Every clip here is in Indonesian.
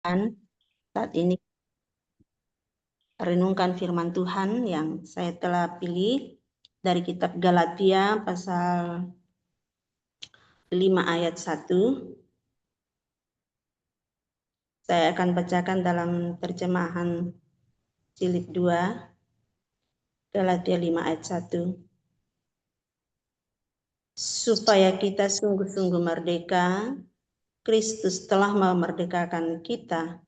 Saat ini renungkan firman Tuhan yang saya telah pilih dari kitab Galatia pasal 5 ayat 1. Saya akan bacakan dalam terjemahan jilid 2, Galatia 5 ayat 1. Supaya kita sungguh-sungguh merdeka, Kristus telah memerdekakan kita.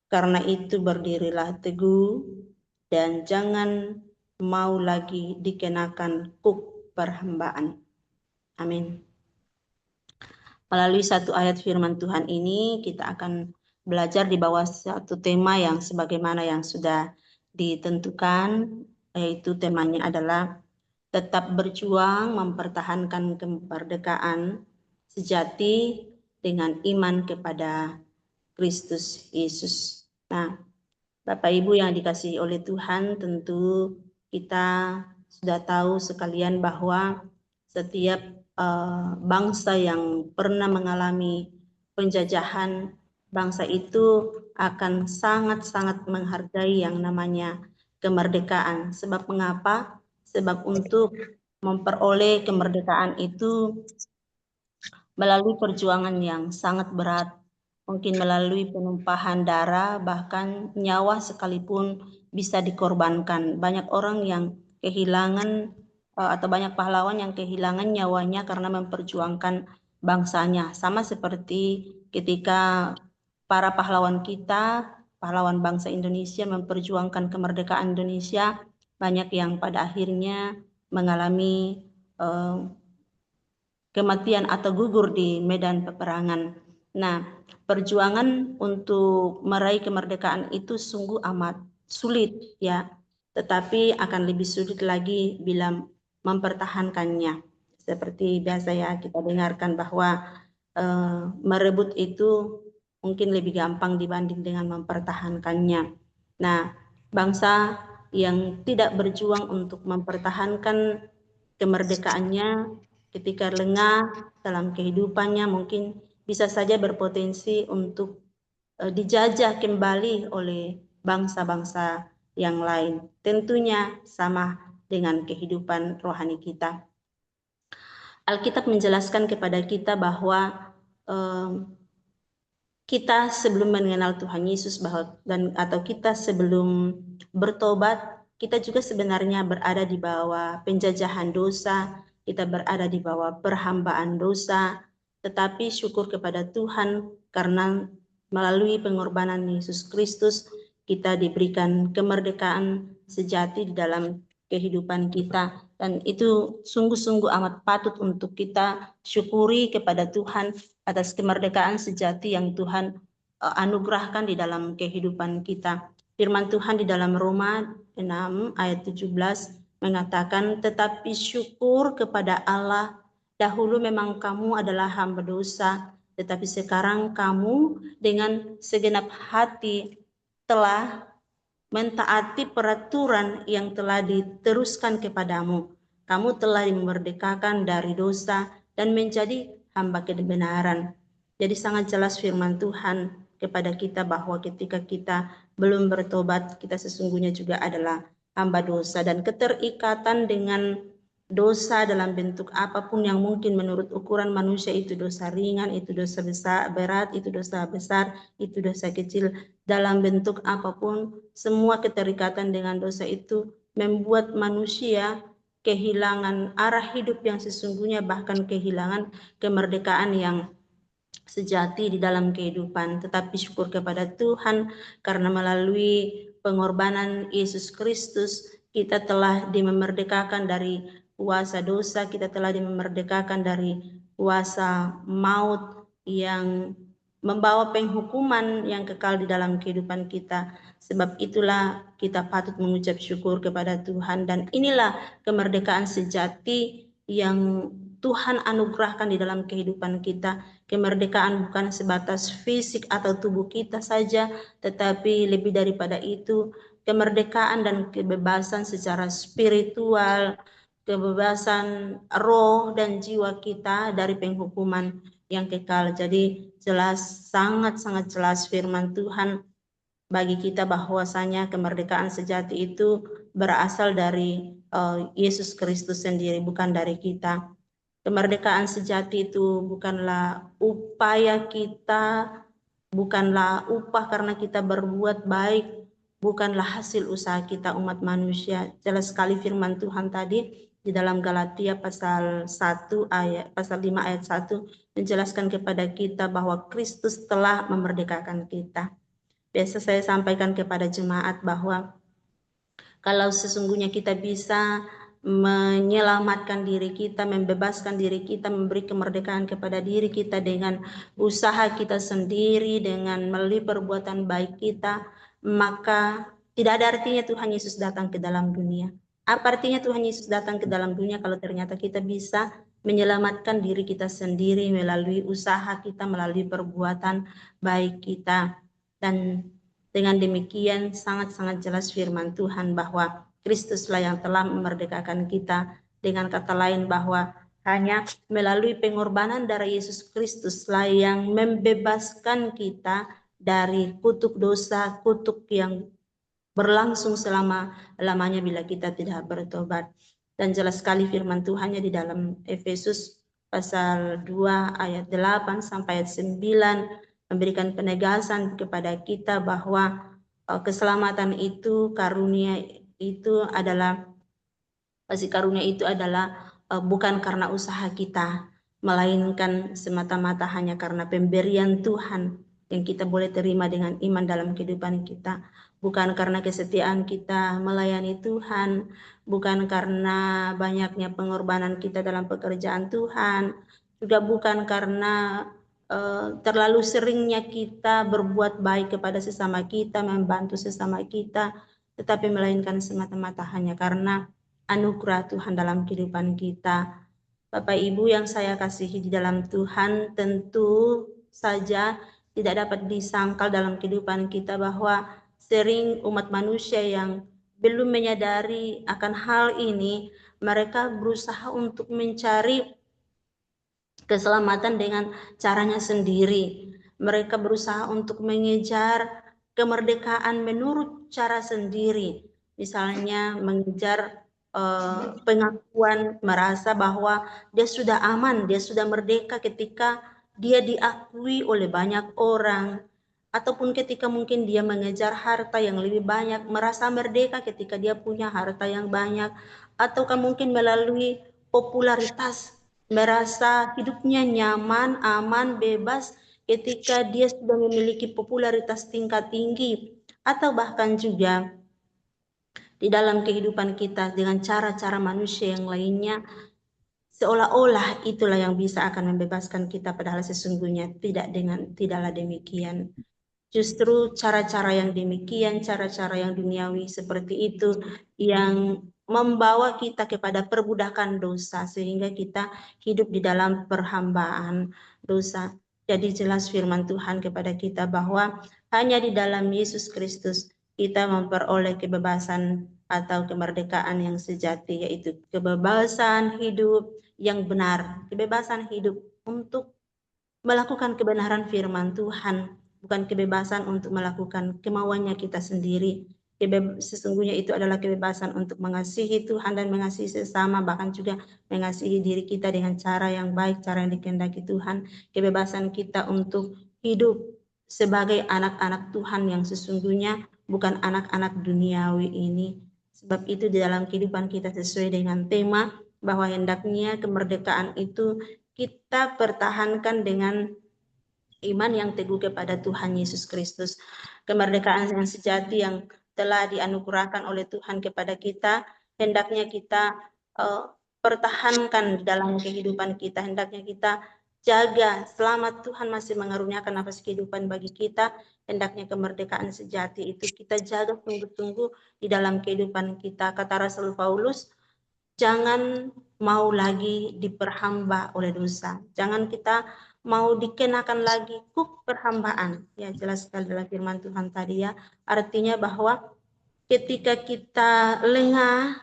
Karena itu berdirilah teguh dan jangan mau lagi dikenakan kuk perhambaan. Amin. Melalui satu ayat firman Tuhan ini kita akan belajar di bawah satu tema yang sebagaimana yang sudah ditentukan, yaitu temanya adalah tetap berjuang mempertahankan kemerdekaan sejati dengan iman kepada Kristus Yesus. Nah, Bapak Ibu yang dikasihi oleh Tuhan, tentu kita sudah tahu sekalian bahwa setiap bangsa yang pernah mengalami penjajahan, bangsa itu akan sangat-sangat menghargai yang namanya kemerdekaan. Sebab mengapa? Sebab untuk memperoleh kemerdekaan itu melalui perjuangan yang sangat berat, mungkin melalui penumpahan darah, bahkan nyawa sekalipun bisa dikorbankan. Banyak orang yang kehilangan atau banyak pahlawan yang kehilangan nyawanya karena memperjuangkan bangsanya. Sama seperti ketika para pahlawan kita, pahlawan bangsa Indonesia memperjuangkan kemerdekaan Indonesia, banyak yang pada akhirnya mengalami kematian atau gugur di medan peperangan. Nah, perjuangan untuk meraih kemerdekaan itu sungguh amat sulit ya, tetapi akan lebih sulit lagi bila mempertahankannya. Seperti biasa ya kita dengarkan bahwa merebut itu mungkin lebih gampang dibanding dengan mempertahankannya. Nah, bangsa yang tidak berjuang untuk mempertahankan kemerdekaannya ketika lengah dalam kehidupannya mungkin bisa saja berpotensi untuk dijajah kembali oleh bangsa-bangsa yang lain. Tentunya sama dengan kehidupan rohani kita. Alkitab menjelaskan kepada kita bahwa kita sebelum mengenal Tuhan Yesus atau kita sebelum bertobat, kita juga sebenarnya berada di bawah penjajahan dosa, kita berada di bawah perhambaan dosa, tetapi syukur kepada Tuhan karena melalui pengorbanan Yesus Kristus kita diberikan kemerdekaan sejati di dalam kehidupan kita, dan itu sungguh-sungguh amat patut untuk kita syukuri kepada Tuhan atas kemerdekaan sejati yang Tuhan anugerahkan di dalam kehidupan kita. Firman Tuhan di dalam Roma 6 ayat 17 mengatakan, tetapi syukur kepada Allah, dahulu memang kamu adalah hamba dosa, tetapi sekarang kamu dengan segenap hati telah mentaati peraturan yang telah diteruskan kepadamu. Kamu telah dimerdekakan dari dosa dan menjadi hamba kebenaran. Jadi sangat jelas firman Tuhan kepada kita bahwa ketika kita belum bertobat, kita sesungguhnya juga adalah hamba dosa, dan keterikatan dengan dosa dalam bentuk apapun yang mungkin menurut ukuran manusia itu dosa ringan, itu dosa besar, berat, itu dosa besar, itu dosa kecil, dalam bentuk apapun, semua keterikatan dengan dosa itu membuat manusia kehilangan arah hidup yang sesungguhnya, bahkan kehilangan kemerdekaan yang sejati di dalam kehidupan. Tetapi syukur kepada Tuhan karena melalui pengorbanan Yesus Kristus kita telah dimerdekakan dari kuasa dosa, kita telah dimerdekakan dari kuasa maut yang membawa penghukuman yang kekal di dalam kehidupan kita. Sebab itulah kita patut mengucap syukur kepada Tuhan, dan inilah kemerdekaan sejati yang Tuhan anugerahkan di dalam kehidupan kita. Kemerdekaan bukan sebatas fisik atau tubuh kita saja, tetapi lebih daripada itu, kemerdekaan dan kebebasan secara spiritual, kebebasan roh dan jiwa kita dari penghukuman yang kekal. Jadi jelas, sangat-sangat jelas firman Tuhan bagi kita bahwasanya kemerdekaan sejati itu berasal dari Yesus Kristus sendiri, bukan dari kita. Kemerdekaan sejati itu bukanlah upaya kita, bukanlah upah karena kita berbuat baik, bukanlah hasil usaha kita umat manusia. Jelas sekali firman Tuhan tadi di dalam Galatia pasal 5 ayat 1 menjelaskan kepada kita bahwa Kristus telah memerdekakan kita. Biasa saya sampaikan kepada jemaat bahwa kalau sesungguhnya kita bisa menyelamatkan diri kita, membebaskan diri kita, memberi kemerdekaan kepada diri kita dengan usaha kita sendiri, dengan melalui perbuatan baik kita, maka tidak ada artinya Tuhan Yesus datang ke dalam dunia. Apa artinya Tuhan Yesus datang ke dalam dunia kalau ternyata kita bisa menyelamatkan diri kita sendiri melalui usaha kita, melalui perbuatan baik kita. Dan dengan demikian sangat-sangat jelas firman Tuhan bahwa Kristuslah yang telah memerdekakan kita. Dengan kata lain bahwa hanya melalui pengorbanan darah Yesus Kristuslah yang membebaskan kita dari kutuk dosa, kutuk yang berlangsung selama-lamanya bila kita tidak bertobat. Dan jelas sekali firman Tuhannya di dalam Efesus pasal 2 ayat 8 sampai ayat 9 memberikan penegasan kepada kita bahwa keselamatan itu, karunia itu adalah, kasih karunia itu adalah bukan karena usaha kita, melainkan semata-mata hanya karena pemberian Tuhan yang kita boleh terima dengan iman dalam kehidupan kita. Bukan karena kesetiaan kita melayani Tuhan, bukan karena banyaknya pengorbanan kita dalam pekerjaan Tuhan, juga bukan karena terlalu seringnya kita berbuat baik kepada sesama kita, membantu sesama kita, tetapi melainkan semata-mata hanya karena anugerah Tuhan dalam kehidupan kita. Bapak Ibu yang saya kasihi di dalam Tuhan, tentu saja tidak dapat disangkal dalam kehidupan kita bahwa sering umat manusia yang belum menyadari akan hal ini, mereka berusaha untuk mencari keselamatan dengan caranya sendiri. Mereka berusaha untuk mengejar kemerdekaan menurut cara sendiri. Misalnya mengejar pengakuan, merasa bahwa dia sudah aman, dia sudah merdeka ketika dia diakui oleh banyak orang, ataupun ketika mungkin dia mengejar harta yang lebih banyak, merasa merdeka ketika dia punya harta yang banyak, ataukah mungkin melalui popularitas, merasa hidupnya nyaman, aman, bebas ketika dia sudah memiliki popularitas tingkat tinggi, atau bahkan juga di dalam kehidupan kita dengan cara-cara manusia yang lainnya, seolah-olah itulah yang bisa akan membebaskan kita, padahal sesungguhnya tidaklah demikian. Justru cara-cara yang demikian, cara-cara yang duniawi seperti itu yang membawa kita kepada perbudakan dosa sehingga kita hidup di dalam perhambaan dosa. Jadi jelas firman Tuhan kepada kita bahwa hanya di dalam Yesus Kristus kita memperoleh kebebasan atau kemerdekaan yang sejati, yaitu kebebasan hidup yang benar, kebebasan hidup untuk melakukan kebenaran firman Tuhan, bukan kebebasan untuk melakukan kemauannya kita sendiri. Sesungguhnya itu adalah kebebasan untuk mengasihi Tuhan dan mengasihi sesama, bahkan juga mengasihi diri kita dengan cara yang baik, cara yang dikehendaki Tuhan. Kebebasan kita untuk hidup sebagai anak-anak Tuhan yang sesungguhnya bukan anak-anak duniawi ini. Sebab itu di dalam kehidupan kita sesuai dengan tema bahwa hendaknya kemerdekaan itu kita pertahankan dengan iman yang teguh kepada Tuhan Yesus Kristus. Kemerdekaan yang sejati yang telah dianugerahkan oleh Tuhan kepada kita, hendaknya kita pertahankan dalam kehidupan kita, hendaknya kita jaga selama Tuhan masih mengaruniakan nafas kehidupan bagi kita, hendaknya kemerdekaan sejati itu kita jaga sungguh-sungguh di dalam kehidupan kita. Kata Rasul Paulus, jangan mau lagi diperhamba oleh dosa. Jangan kita mau dikenakan lagi kuk perhambaan. Ya, jelas sekali dalam firman Tuhan tadi ya. Artinya bahwa ketika kita lengah,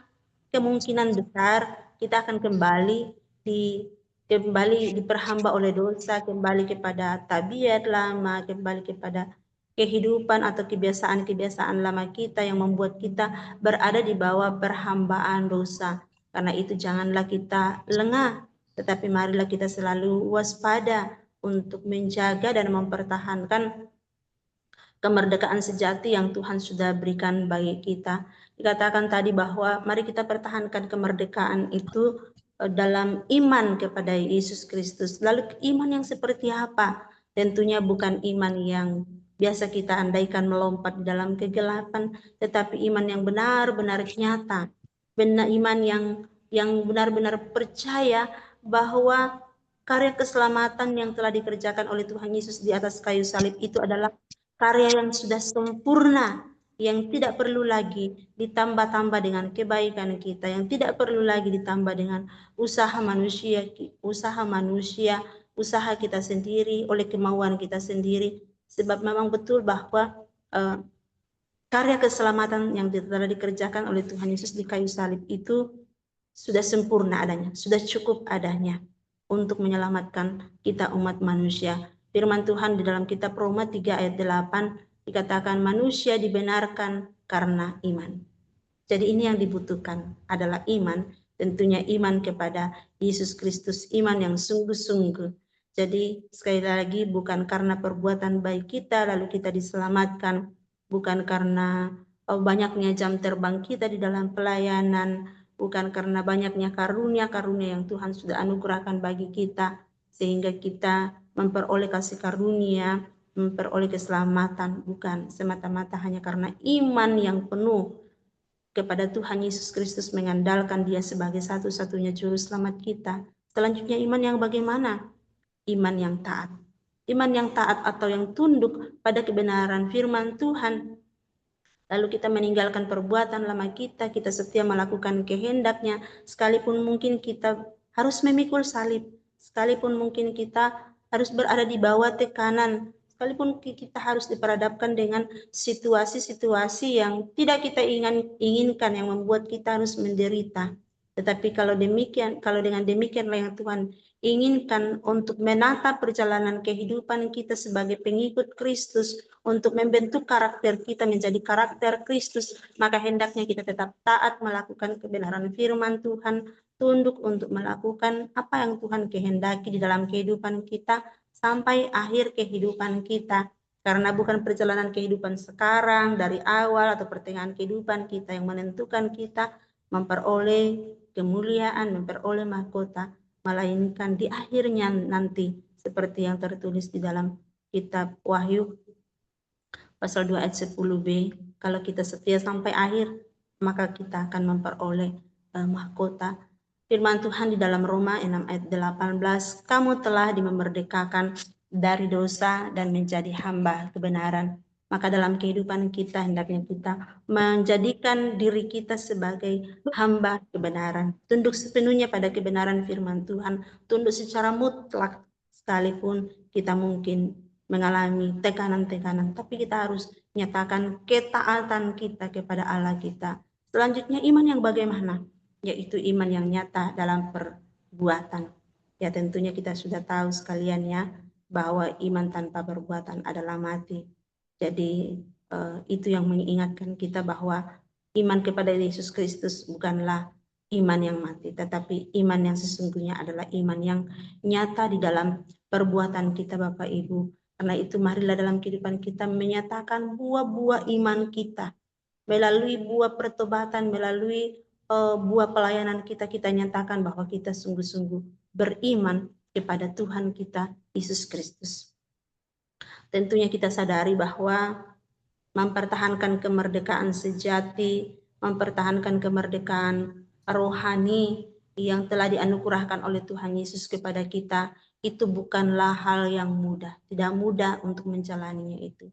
kemungkinan besar kita akan kembali di kembali diperhamba oleh dosa, kembali kepada tabiat lama, kembali kepada kehidupan atau kebiasaan-kebiasaan lama kita yang membuat kita berada di bawah perhambaan dosa. Karena itu janganlah kita lengah, tetapi marilah kita selalu waspada untuk menjaga dan mempertahankan kemerdekaan sejati yang Tuhan sudah berikan bagi kita. Dikatakan tadi bahwa mari kita pertahankan kemerdekaan itu dalam iman kepada Yesus Kristus. Lalu iman yang seperti apa? Tentunya bukan iman yang biasa kita andaikan melompat dalam kegelapan, tetapi iman yang benar-benar nyata. Iman yang benar-benar percaya bahwa karya keselamatan yang telah dikerjakan oleh Tuhan Yesus di atas kayu salib itu adalah karya yang sudah sempurna, yang tidak perlu lagi ditambah-tambah dengan kebaikan kita, yang tidak perlu lagi ditambah dengan usaha manusia, usaha kita sendiri, oleh kemauan kita sendiri. Sebab memang betul bahwa karya keselamatan yang telah dikerjakan oleh Tuhan Yesus di kayu salib itu sudah sempurna adanya, sudah cukup adanya untuk menyelamatkan kita umat manusia. Firman Tuhan di dalam kitab Roma 3 ayat 8 dikatakan manusia dibenarkan karena iman. Jadi ini yang dibutuhkan adalah iman, tentunya iman kepada Yesus Kristus, iman yang sungguh-sungguh. Jadi sekali lagi bukan karena perbuatan baik kita lalu kita diselamatkan, bukan karena banyaknya jam terbang kita di dalam pelayanan, bukan karena banyaknya karunia-karunia yang Tuhan sudah anugerahkan bagi kita, sehingga kita memperoleh kasih karunia, memperoleh keselamatan, bukan semata-mata hanya karena iman yang penuh kepada Tuhan Yesus Kristus, mengandalkan Dia sebagai satu-satunya juru selamat kita. Selanjutnya iman yang bagaimana? Iman yang taat. Iman yang taat atau yang tunduk pada kebenaran firman Tuhan. Lalu kita meninggalkan perbuatan lama kita, kita setia melakukan kehendaknya, sekalipun mungkin kita harus memikul salib, sekalipun mungkin kita harus berada di bawah tekanan, sekalipun kita harus diperhadapkan dengan situasi-situasi yang tidak kita inginkan, yang membuat kita harus menderita. Tetapi kalau dengan demikianlah yang Tuhan inginkan untuk menata perjalanan kehidupan kita sebagai pengikut Kristus, untuk membentuk karakter kita menjadi karakter Kristus, maka hendaknya kita tetap taat melakukan kebenaran firman Tuhan, tunduk untuk melakukan apa yang Tuhan kehendaki di dalam kehidupan kita sampai akhir kehidupan kita. Karena bukan perjalanan kehidupan sekarang dari awal atau pertengahan kehidupan kita yang menentukan kita memperoleh kemuliaan, memperoleh mahkota, melainkan di akhirnya nanti seperti yang tertulis di dalam kitab Wahyu pasal 2 ayat 10b, kalau kita setia sampai akhir maka kita akan memperoleh mahkota. Firman Tuhan di dalam Roma 6 ayat 18, kamu telah dimerdekakan dari dosa dan menjadi hamba kebenaran. Maka dalam kehidupan kita hendaknya kita menjadikan diri kita sebagai hamba kebenaran. Tunduk sepenuhnya pada kebenaran firman Tuhan. Tunduk secara mutlak sekalipun kita mungkin mengalami tekanan-tekanan. Tapi kita harus nyatakan ketaatan kita kepada Allah kita. Selanjutnya iman yang bagaimana? Yaitu iman yang nyata dalam perbuatan. Ya tentunya kita sudah tahu sekalian ya, bahwa iman tanpa perbuatan adalah mati. Jadi itu yang mengingatkan kita bahwa iman kepada Yesus Kristus bukanlah iman yang mati, tetapi iman yang sesungguhnya adalah iman yang nyata di dalam perbuatan kita Bapak Ibu. Karena itu marilah dalam kehidupan kita menyatakan buah-buah iman kita. Melalui buah pertobatan, melalui buah pelayanan kita, kita nyatakan bahwa kita sungguh-sungguh beriman kepada Tuhan kita, Yesus Kristus. Tentunya kita sadari bahwa mempertahankan kemerdekaan sejati, mempertahankan kemerdekaan rohani yang telah dianugerahkan oleh Tuhan Yesus kepada kita, itu bukanlah hal yang mudah, tidak mudah untuk menjalaninya itu.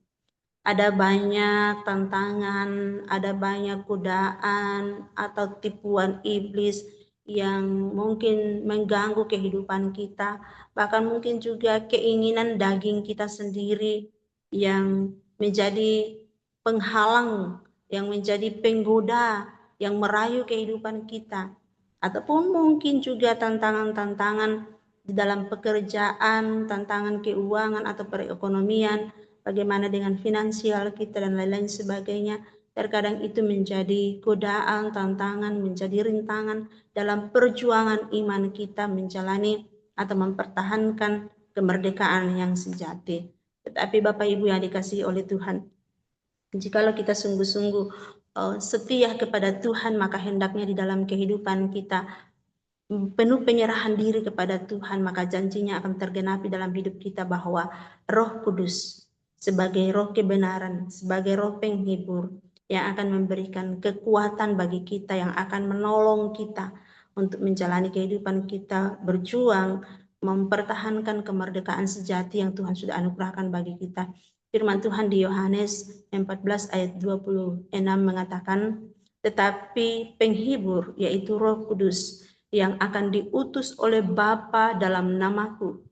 Ada banyak tantangan, ada banyak godaan atau tipuan iblis yang mungkin mengganggu kehidupan kita, bahkan mungkin juga keinginan daging kita sendiri yang menjadi penghalang, yang menjadi penggoda, yang merayu kehidupan kita. Ataupun mungkin juga tantangan-tantangan di dalam pekerjaan, tantangan keuangan atau perekonomian, bagaimana dengan finansial kita dan lain-lain sebagainya. Terkadang itu menjadi godaan, tantangan, menjadi rintangan dalam perjuangan iman kita menjalani atau mempertahankan kemerdekaan yang sejati. Tetapi Bapak Ibu yang dikasihi oleh Tuhan, jikalau kita sungguh-sungguh setia kepada Tuhan, maka hendaknya di dalam kehidupan kita penuh penyerahan diri kepada Tuhan, maka janjinya akan tergenapi dalam hidup kita bahwa Roh Kudus sebagai roh kebenaran, sebagai roh penghibur yang akan memberikan kekuatan bagi kita, yang akan menolong kita untuk menjalani kehidupan kita, berjuang, mempertahankan kemerdekaan sejati yang Tuhan sudah anugerahkan bagi kita. Firman Tuhan di Yohanes 14 ayat 26 mengatakan, tetapi penghibur yaitu Roh Kudus yang akan diutus oleh Bapa dalam namaku,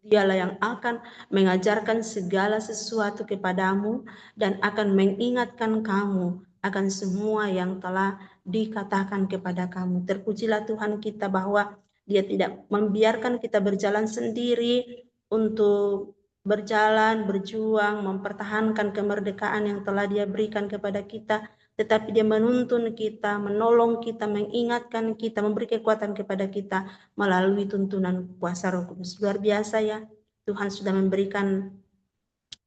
Dialah yang akan mengajarkan segala sesuatu kepadamu dan akan mengingatkan kamu akan semua yang telah dikatakan kepada kamu. Terpujilah Tuhan kita bahwa Dia tidak membiarkan kita berjalan sendiri untuk berjalan, berjuang, mempertahankan kemerdekaan yang telah Dia berikan kepada kita, tetapi Dia menuntun kita, menolong kita, mengingatkan kita, memberi kekuatan kepada kita melalui tuntunan kuasa Roh Kudus. Luar biasa ya, Tuhan sudah memberikan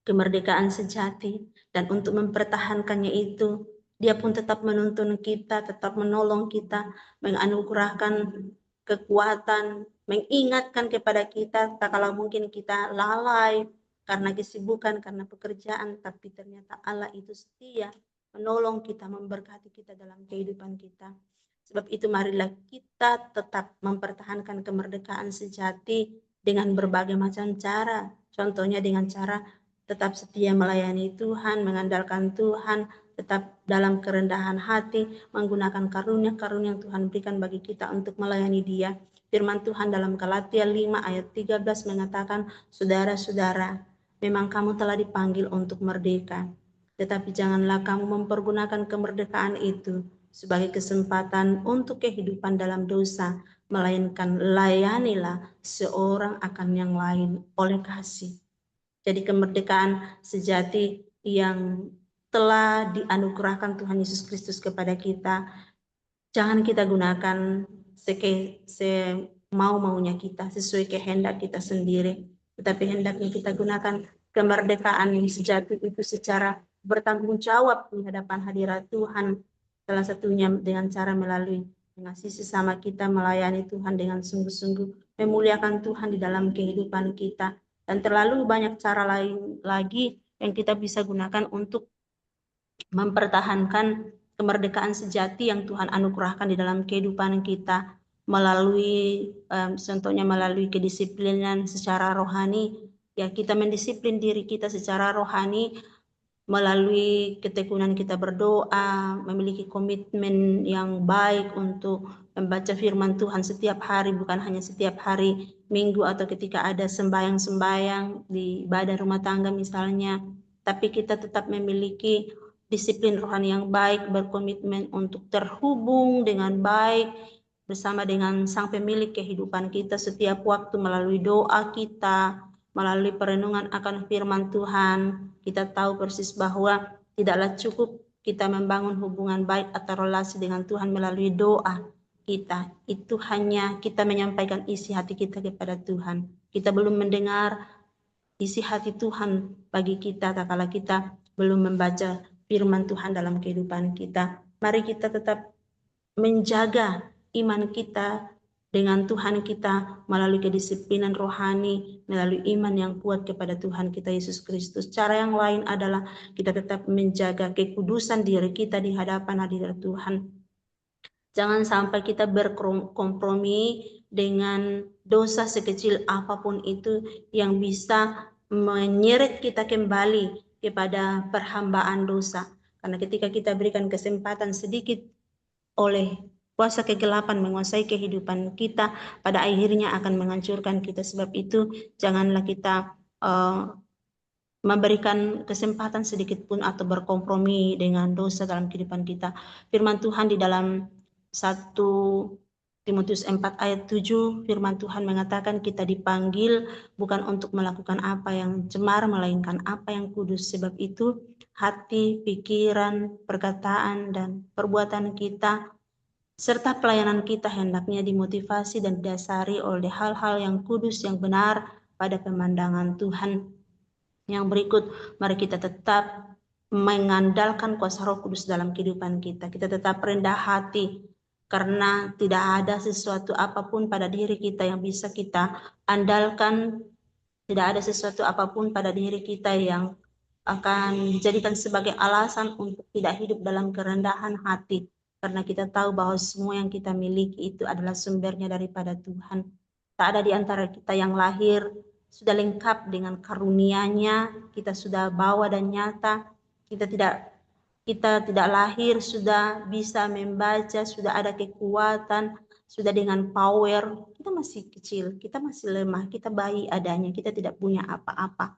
kemerdekaan sejati, dan untuk mempertahankannya itu, Dia pun tetap menuntun kita, tetap menolong kita, menganugerahkan kekuatan, mengingatkan kepada kita, tak kala mungkin kita lalai karena kesibukan, karena pekerjaan, tapi ternyata Allah itu setia, menolong kita, memberkati kita dalam kehidupan kita. Sebab itu marilah kita tetap mempertahankan kemerdekaan sejati dengan berbagai macam cara. Contohnya dengan cara tetap setia melayani Tuhan, mengandalkan Tuhan, tetap dalam kerendahan hati, menggunakan karunia-karunia yang Tuhan berikan bagi kita untuk melayani Dia. Firman Tuhan dalam Galatia 5 ayat 13 mengatakan, saudara-saudara, memang kamu telah dipanggil untuk merdeka, tetapi janganlah kamu mempergunakan kemerdekaan itu sebagai kesempatan untuk kehidupan dalam dosa, melainkan layanilah seorang akan yang lain oleh kasih. Jadi kemerdekaan sejati yang telah dianugerahkan Tuhan Yesus Kristus kepada kita, jangan kita gunakan semau-maunya kita, sesuai kehendak kita sendiri, tetapi hendaknya kita gunakan kemerdekaan yang sejati itu secara bertanggung jawab di hadapan hadirat Tuhan, salah satunya dengan cara melalui mengasihi sesama kita, melayani Tuhan dengan sungguh-sungguh, memuliakan Tuhan di dalam kehidupan kita, dan terlalu banyak cara lain lagi yang kita bisa gunakan untuk mempertahankan kemerdekaan sejati yang Tuhan anugerahkan di dalam kehidupan kita, melalui contohnya melalui kedisiplinan secara rohani, ya kita mendisiplin diri kita secara rohani melalui ketekunan kita berdoa, memiliki komitmen yang baik untuk membaca firman Tuhan setiap hari, bukan hanya setiap hari Minggu atau ketika ada sembahyang-sembahyang di ibadah rumah tangga misalnya, tapi kita tetap memiliki disiplin rohani yang baik, berkomitmen untuk terhubung dengan baik bersama dengan Sang Pemilik kehidupan kita setiap waktu melalui doa kita, melalui perenungan akan firman Tuhan. Kita tahu persis bahwa tidaklah cukup kita membangun hubungan baik atau relasi dengan Tuhan melalui doa kita. Itu hanya kita menyampaikan isi hati kita kepada Tuhan. Kita belum mendengar isi hati Tuhan bagi kita tak kala kita belum membaca firman Tuhan dalam kehidupan kita. Mari kita tetap menjaga iman kita dengan Tuhan kita melalui kedisiplinan rohani, melalui iman yang kuat kepada Tuhan kita Yesus Kristus. Cara yang lain adalah kita tetap menjaga kekudusan diri kita di hadapan hadirat Tuhan. Jangan sampai kita berkompromi dengan dosa sekecil apapun itu yang bisa menyeret kita kembali kepada perhambaan dosa. Karena ketika kita berikan kesempatan sedikit oleh kuasa kegelapan menguasai kehidupan kita, pada akhirnya akan menghancurkan kita. Sebab itu janganlah kita memberikan kesempatan sedikit pun atau berkompromi dengan dosa dalam kehidupan kita. Firman Tuhan di dalam 1 Timotius 4 ayat 7 firman Tuhan mengatakan kita dipanggil bukan untuk melakukan apa yang cemar, melainkan apa yang kudus. Sebab itu hati, pikiran, perkataan, dan perbuatan kita serta pelayanan kita hendaknya dimotivasi dan didasari oleh hal-hal yang kudus, yang benar pada pemandangan Tuhan. Yang berikut, mari kita tetap mengandalkan kuasa Roh Kudus dalam kehidupan kita. Kita tetap rendah hati, karena tidak ada sesuatu apapun pada diri kita yang bisa kita andalkan. Tidak ada sesuatu apapun pada diri kita yang akan dijadikan sebagai alasan untuk tidak hidup dalam kerendahan hati. Karena kita tahu bahwa semua yang kita miliki itu adalah sumbernya daripada Tuhan. Tak ada di antara kita yang lahir sudah lengkap dengan karunia-Nya, kita sudah bawa dan nyata. Kita tidak lahir sudah bisa membaca, sudah ada kekuatan, sudah dengan power. Kita masih kecil, kita masih lemah, kita bayi adanya, kita tidak punya apa-apa.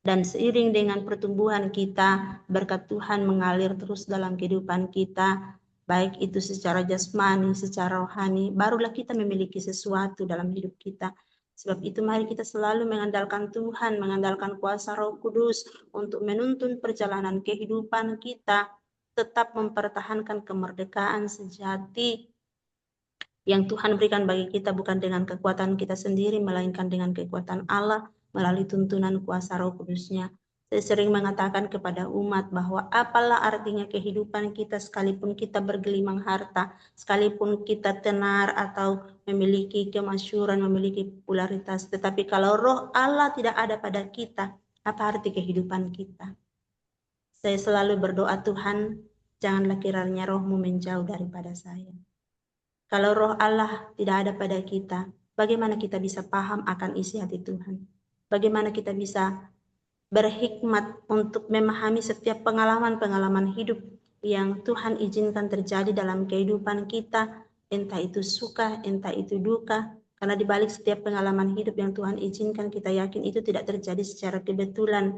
Dan seiring dengan pertumbuhan kita, berkat Tuhan mengalir terus dalam kehidupan kita, baik itu secara jasmani, secara rohani, barulah kita memiliki sesuatu dalam hidup kita. Sebab itu mari kita selalu mengandalkan Tuhan, mengandalkan kuasa Roh Kudus untuk menuntun perjalanan kehidupan kita, tetap mempertahankan kemerdekaan sejati yang Tuhan berikan bagi kita, bukan dengan kekuatan kita sendiri, melainkan dengan kekuatan Allah melalui tuntunan kuasa Roh Kudus-Nya. Saya sering mengatakan kepada umat bahwa apalah artinya kehidupan kita sekalipun kita bergelimang harta, sekalipun kita tenar atau memiliki kemasyhuran, memiliki popularitas, tetapi kalau Roh Allah tidak ada pada kita, apa arti kehidupan kita? Saya selalu berdoa, Tuhan, janganlah kiranya Roh-Mu menjauh daripada saya. Kalau Roh Allah tidak ada pada kita, bagaimana kita bisa paham akan isi hati Tuhan? Bagaimana kita bisa berhikmat untuk memahami setiap pengalaman-pengalaman hidup yang Tuhan izinkan terjadi dalam kehidupan kita, entah itu suka, entah itu duka. Karena di balik setiap pengalaman hidup yang Tuhan izinkan, kita yakin itu tidak terjadi secara kebetulan.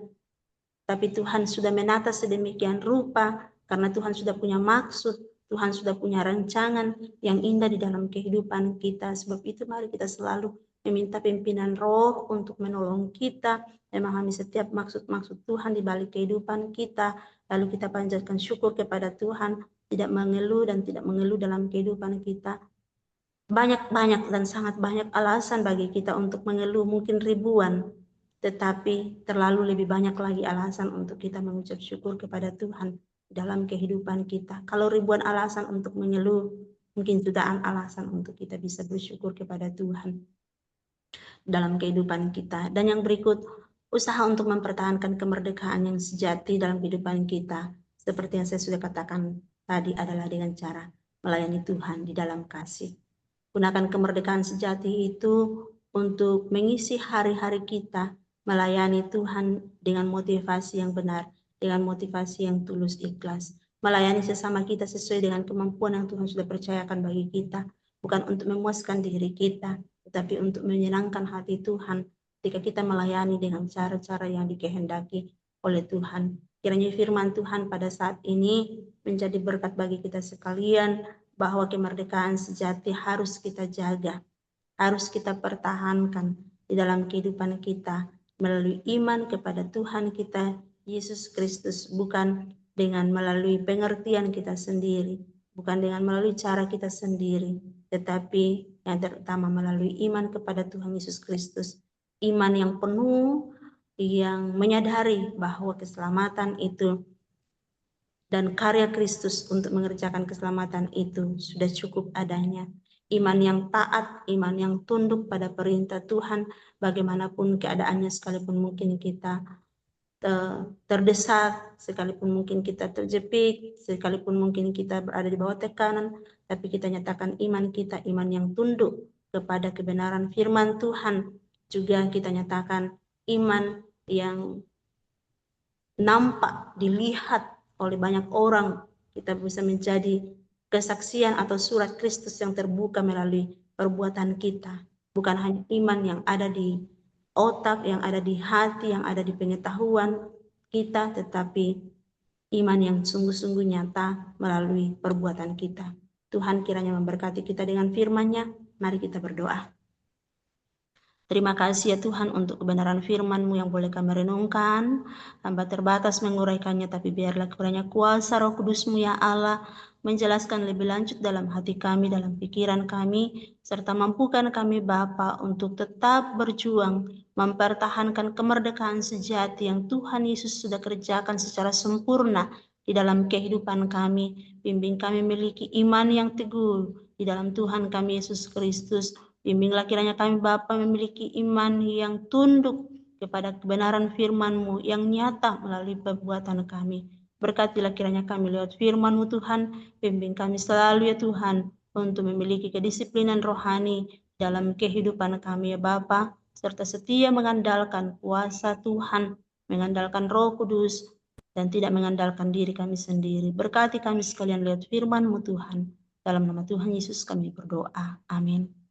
Tapi Tuhan sudah menata sedemikian rupa, karena Tuhan sudah punya maksud, Tuhan sudah punya rancangan yang indah di dalam kehidupan kita. Sebab itu mari kita selalu meminta pimpinan Roh untuk menolong kita memahami setiap maksud-maksud Tuhan di balik kehidupan kita. Lalu kita panjatkan syukur kepada Tuhan, tidak mengeluh dan tidak mengeluh dalam kehidupan kita. Banyak dan sangat banyak alasan bagi kita untuk mengeluh, mungkin ribuan, tetapi terlalu lebih banyak lagi alasan untuk kita mengucap syukur kepada Tuhan dalam kehidupan kita. Kalau ribuan alasan untuk mengeluh, mungkin jutaan alasan untuk kita bisa bersyukur kepada Tuhan dalam kehidupan kita. Dan yang berikut, usaha untuk mempertahankan kemerdekaan yang sejati dalam kehidupan kita, seperti yang saya sudah katakan tadi, adalah dengan cara melayani Tuhan di dalam kasih. Gunakan kemerdekaan sejati itu untuk mengisi hari-hari kita melayani Tuhan dengan motivasi yang benar, dengan motivasi yang tulus ikhlas. Melayani sesama kita sesuai dengan kemampuan yang Tuhan sudah percayakan bagi kita. Bukan untuk memuaskan diri kita, tetapi untuk menyenangkan hati Tuhan ketika kita melayani dengan cara-cara yang dikehendaki oleh Tuhan. Kiranya firman Tuhan pada saat ini menjadi berkat bagi kita sekalian, bahwa kemerdekaan sejati harus kita jaga, harus kita pertahankan di dalam kehidupan kita melalui iman kepada Tuhan kita Yesus Kristus, bukan dengan melalui pengertian kita sendiri, bukan dengan melalui cara kita sendiri, tetapi yang terutama melalui iman kepada Tuhan Yesus Kristus. Iman yang penuh, yang menyadari bahwa keselamatan itu dan karya Kristus untuk mengerjakan keselamatan itu sudah cukup adanya. Iman yang taat, iman yang tunduk pada perintah Tuhan, bagaimanapun keadaannya, sekalipun mungkin kita terdesak, sekalipun mungkin kita terjepit, sekalipun mungkin kita berada di bawah tekanan, tapi kita nyatakan iman kita, iman yang tunduk kepada kebenaran firman Tuhan. Juga kita nyatakan iman yang nampak, dilihat oleh banyak orang. Kita bisa menjadi kesaksian atau surat Kristus yang terbuka melalui perbuatan kita. Bukan hanya iman yang ada di otak, yang ada di hati, yang ada di pengetahuan kita, tetapi iman yang sungguh-sungguh nyata melalui perbuatan kita. Tuhan kiranya memberkati kita dengan firman-Nya. Mari kita berdoa. Terima kasih ya Tuhan untuk kebenaran firman-Mu yang boleh kami renungkan. Hamba terbatas menguraikannya, tapi biarlah kiranya kuasa Roh Kudus-Mu ya Allah menjelaskan lebih lanjut dalam hati kami, dalam pikiran kami, serta mampukan kami Bapa untuk tetap berjuang, mempertahankan kemerdekaan sejati yang Tuhan Yesus sudah kerjakan secara sempurna di dalam kehidupan kami. Bimbing kami memiliki iman yang teguh di dalam Tuhan kami Yesus Kristus. Bimbinglah kiranya kami Bapa memiliki iman yang tunduk kepada kebenaran firman-Mu yang nyata melalui perbuatan kami. Berkatilah kiranya kami lewat firman-Mu Tuhan, bimbing kami selalu ya Tuhan untuk memiliki kedisiplinan rohani dalam kehidupan kami ya Bapa, serta setia mengandalkan kuasa Tuhan, mengandalkan Roh Kudus, dan tidak mengandalkan diri kami sendiri. Berkati kami sekalian lewat firman-Mu Tuhan. Dalam nama Tuhan Yesus kami berdoa. Amin.